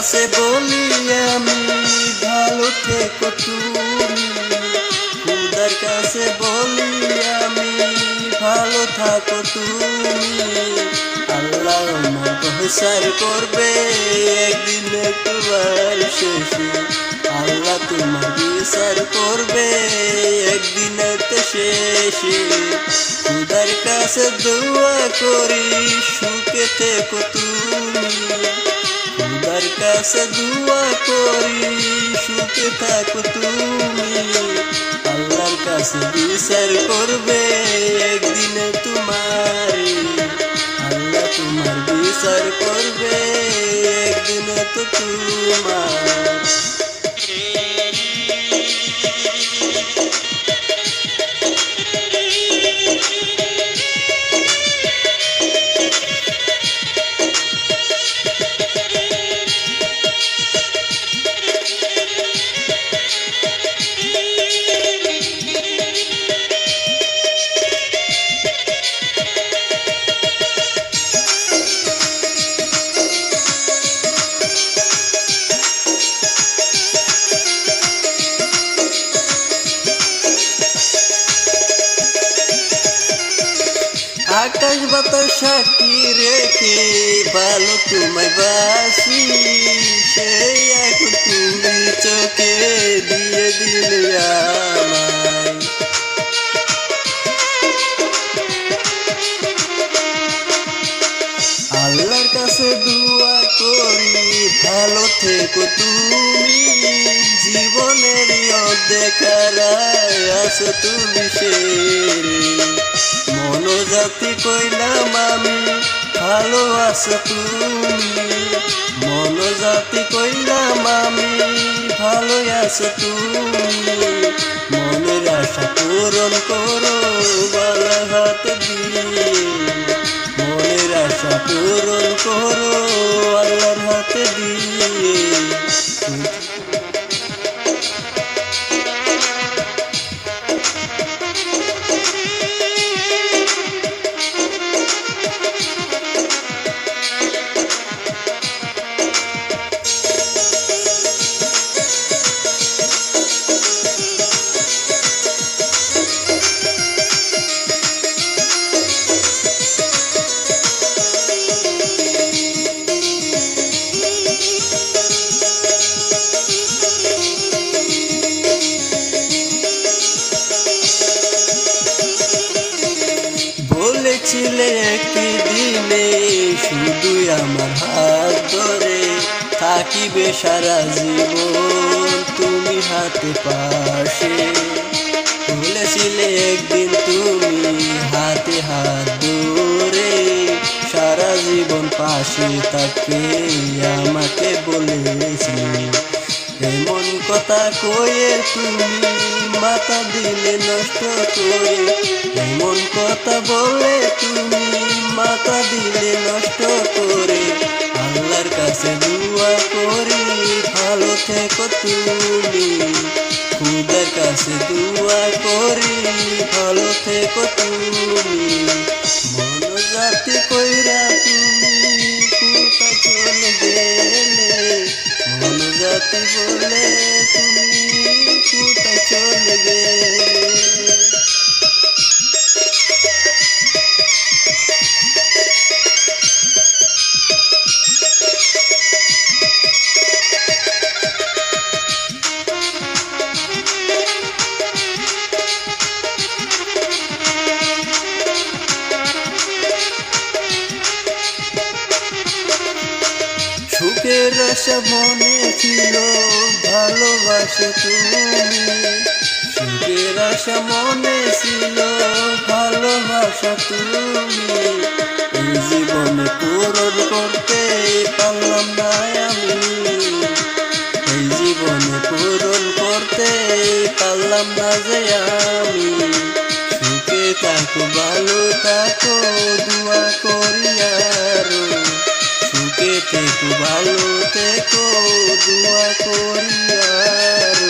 কাছে বলি আমি ভালো থেকো তুমি, খুদার কাছে বলি আমি ভালো থাকো তুমি। আল্লাহ আমার বিচার করবে একদিন তোমার শেষে, আল্লাহ তোমার বিচার করবে একদিন শেষে। খুদার কাছে দোয়া করি সুখে থেকো তুমি, খুদার কাছে দোয়া করি সুখে থাকো তুমি। আল্লাহর কাছে বিচার করবে একদিন তোমার, আল্লাহ তোমার বিচার করবে একদিন তো তোমার। আকাশ বাতাস সাক্ষী রেখে ভালো তোমায় বাসি, সেই এখন তুমি চোখে দিয়ে দিলে আমায়। আল্লাহর কাছে দোয়া করি ভালো থেকো তুমি, জীবনের অর্ধেক আছো তুমি সেরে। মনোজাতি কইলাম আমি ভালো আছো তুমি, মনোজাতি কইলাম আমি ভালো আছো তুমি। মনের আশা পূরণ করো বালা হাত দিয়ে, মনের আশা পূরণ করো আল্লাহর হাতে দিয়ে। বলেছিলে একটি দিনে শুধু আমার হাত ধরে থাকিবে সারা জীবন তুমি হাতে পাশে। বলেছিলে একদিন তুমি হাতে হাত ধরে সারা জীবন পাশে থাকবে আমাকে বলেছিলে। এমন কথা কয়ে তুমি মাথা দিলে নষ্ট করে, এমন কথা বলে তুমি মাথা দিলে নষ্ট করে। আল্লাহর কাছে দোয়া করি ভালো থেকো তুমি, খুদার কাছে দোয়া করি ভালো থেকো তুমি। মনোজাতি কইরা তুমি কোথায় চলে গেলে, মনোজাতি বলে তুমি কোথায় চলে গেলে। সুখের আশা মনে ছিল ভালোবাসো তুমি, সুখের আশা মনে ছিল ভালোবাসা তুমি। এই জীবনে পূরণ করতে পারলাম না আমি, এই জীবনে পূরণ করতে পারলাম না যে আমি। সুখে থাকো ভালো থাকো দোয়া করি আরো, সুখে থেকো ভালো থেকো দোয়া করি আর।